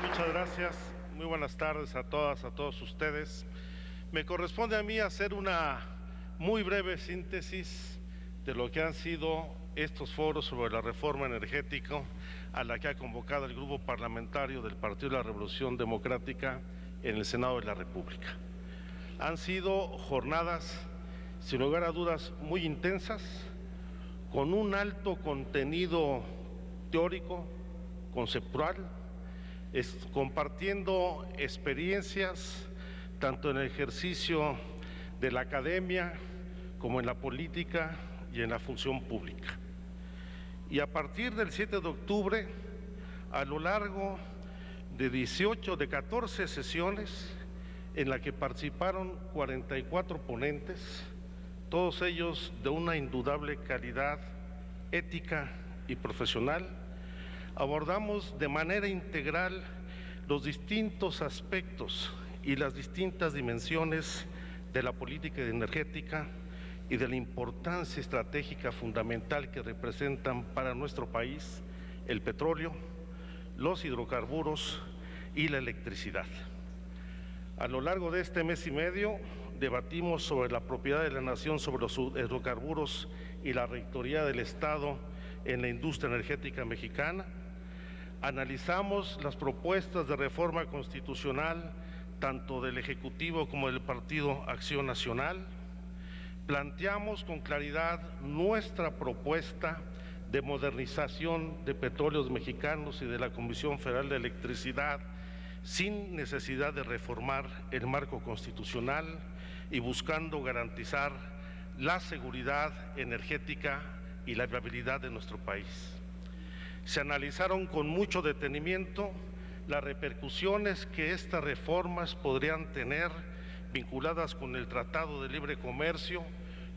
Muchas gracias. Muy buenas tardes a todas, a todos ustedes. Me corresponde a mí hacer una muy breve síntesis de lo que han sido estos foros sobre la reforma energética a la que ha convocado el Grupo Parlamentario del Partido de la Revolución Democrática en el Senado de la República. Han sido jornadas, sin lugar a dudas, muy intensas, con un alto contenido teórico, conceptual, compartiendo experiencias tanto en el ejercicio de la academia como en la política y en la función pública. Y a partir del 7 de octubre, a lo largo de 14 sesiones en la que participaron 44 ponentes, todos ellos de una indudable calidad ética y profesional, abordamos de manera integral los distintos aspectos y las distintas dimensiones de la política energética y de la importancia estratégica fundamental que representan para nuestro país el petróleo, los hidrocarburos y la electricidad. A lo largo de este mes y medio debatimos sobre la propiedad de la nación sobre los hidrocarburos y la rectoría del Estado en la industria energética mexicana. Analizamos las propuestas de reforma constitucional tanto del Ejecutivo como del Partido Acción Nacional. Planteamos con claridad nuestra propuesta de modernización de Petróleos Mexicanos y de la Comisión Federal de Electricidad sin necesidad de reformar el marco constitucional y buscando garantizar la seguridad energética y la viabilidad de nuestro país. Se analizaron con mucho detenimiento las repercusiones que estas reformas podrían tener vinculadas con el Tratado de Libre Comercio,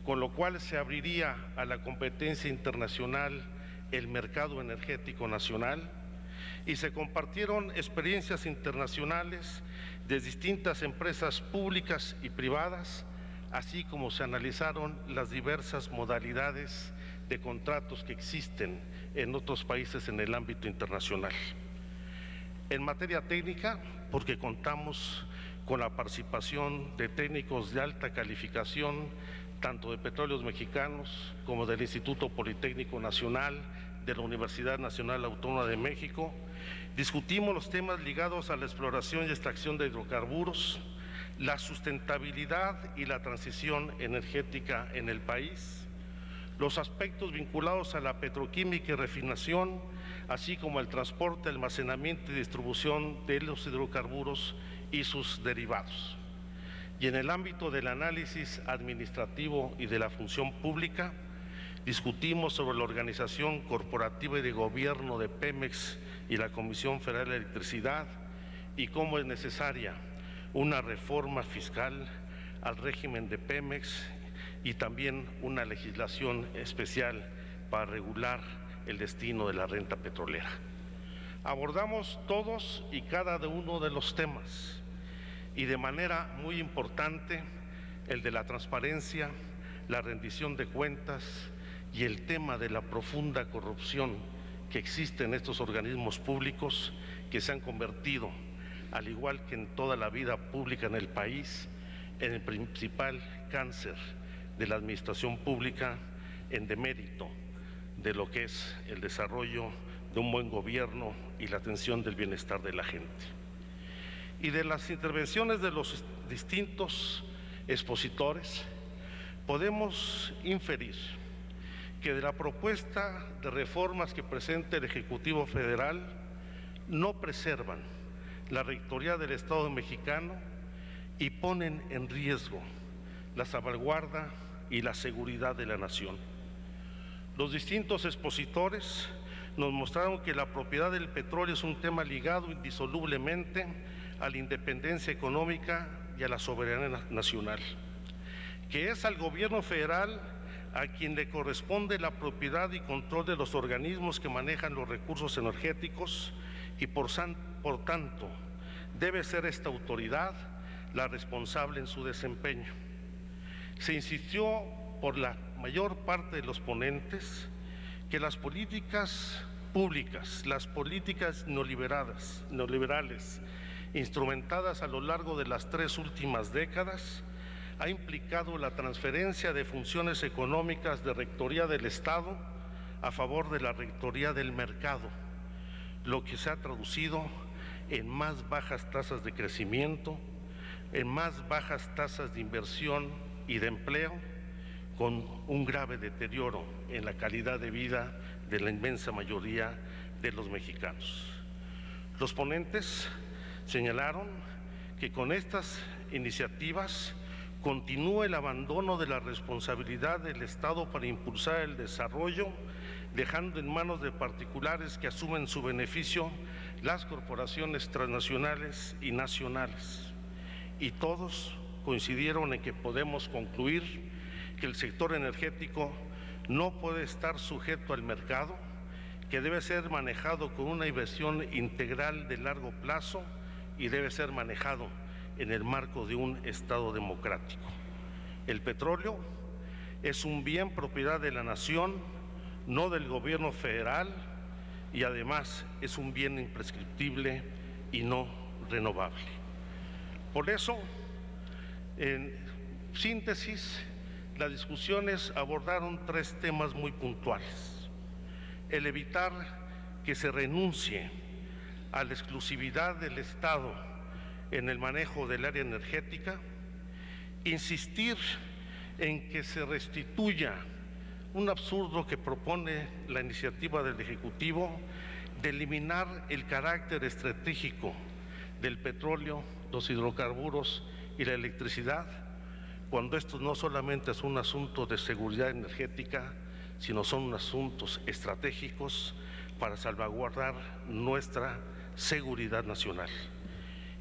con lo cual se abriría a la competencia internacional el mercado energético nacional, y se compartieron experiencias internacionales de distintas empresas públicas y privadas, así como se analizaron las diversas modalidades de contratos que existen en otros países en el ámbito internacional. En materia técnica, porque contamos con la participación de técnicos de alta calificación, tanto de Petróleos Mexicanos como del Instituto Politécnico Nacional, de la Universidad Nacional Autónoma de México, discutimos los temas ligados a la exploración y extracción de hidrocarburos, la sustentabilidad y la transición energética en el país, los aspectos vinculados a la petroquímica y refinación, así como el transporte, almacenamiento y distribución de los hidrocarburos y sus derivados. Y en el ámbito del análisis administrativo y de la función pública, discutimos sobre la organización corporativa y de gobierno de Pemex y la Comisión Federal de Electricidad y cómo es necesaria una reforma fiscal al régimen de Pemex y también una legislación especial para regular el destino de la renta petrolera. Abordamos todos y cada uno de los temas y de manera muy importante el de la transparencia, la rendición de cuentas y el tema de la profunda corrupción que existe en estos organismos públicos que se han convertido, al igual que en toda la vida pública en el país, en el principal cáncer de la administración pública, en demérito de lo que es el desarrollo de un buen gobierno y la atención del bienestar de la gente. Y de las intervenciones de los distintos expositores, podemos inferir que de la propuesta de reformas que presenta el Ejecutivo Federal no preservan la rectoría del Estado mexicano y ponen en riesgo la salvaguarda y la seguridad de la nación. Los distintos expositores nos mostraron que la propiedad del petróleo es un tema ligado indisolublemente a la independencia económica y a la soberanía nacional, que es al gobierno federal a quien le corresponde la propiedad y control de los organismos que manejan los recursos energéticos y por tanto debe ser esta autoridad la responsable en su desempeño. Se insistió por la mayor parte de los ponentes que las políticas públicas, las políticas neoliberales instrumentadas a lo largo de las 3 últimas décadas ha implicado la transferencia de funciones económicas de rectoría del Estado a favor de la rectoría del mercado, lo que se ha traducido en más bajas tasas de crecimiento, en más bajas tasas de inversión y de empleo, con un grave deterioro en la calidad de vida de la inmensa mayoría de los mexicanos. Los ponentes señalaron que con estas iniciativas continúa el abandono de la responsabilidad del Estado para impulsar el desarrollo, dejando en manos de particulares que asumen su beneficio las corporaciones transnacionales y nacionales. Y todos coincidieron en que podemos concluir que el sector energético no puede estar sujeto al mercado, que debe ser manejado con una inversión integral de largo plazo y debe ser manejado en el marco de un Estado democrático. El petróleo es un bien propiedad de la nación, no del gobierno federal, y además es un bien imprescriptible y no renovable. Por eso, en síntesis, las discusiones abordaron 3 temas muy puntuales: el evitar que se renuncie a la exclusividad del Estado en el manejo del área energética, insistir en que se restituya un absurdo que propone la iniciativa del Ejecutivo de eliminar el carácter estratégico del petróleo, los hidrocarburos y la electricidad, cuando esto no solamente es un asunto de seguridad energética, sino son asuntos estratégicos para salvaguardar nuestra seguridad nacional.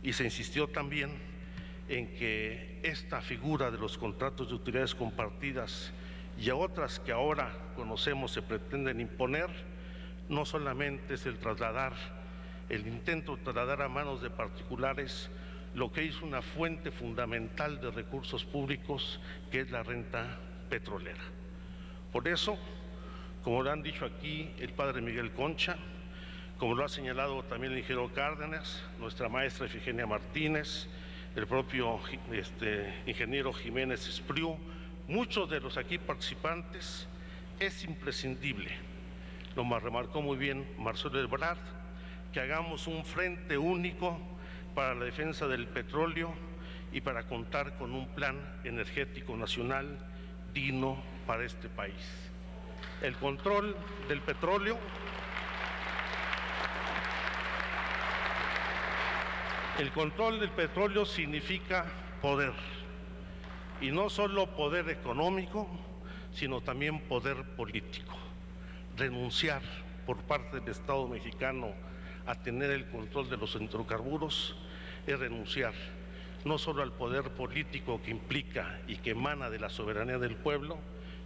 Y se insistió también en que esta figura de los contratos de utilidades compartidas y a otras que ahora conocemos se pretenden imponer, no solamente es el intento de trasladar a manos de particulares lo que es una fuente fundamental de recursos públicos, que es la renta petrolera. Por eso, como lo han dicho aquí el padre Miguel Concha, como lo ha señalado también el ingeniero Cárdenas, nuestra maestra Efigenia Martínez, el propio ingeniero Jiménez Espriu, muchos de los aquí participantes, es imprescindible, lo remarcó muy bien Marcelo Ebrard, que hagamos un frente único para la defensa del petróleo y para contar con un plan energético nacional digno para este país. El control del petróleo significa poder, y no solo poder económico, sino también poder político. Renunciar por parte del Estado mexicano a tener el control de los hidrocarburos es renunciar no solo al poder político que implica y que emana de la soberanía del pueblo,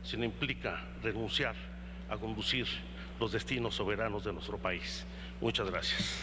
sino implica renunciar a conducir los destinos soberanos de nuestro país. Muchas gracias.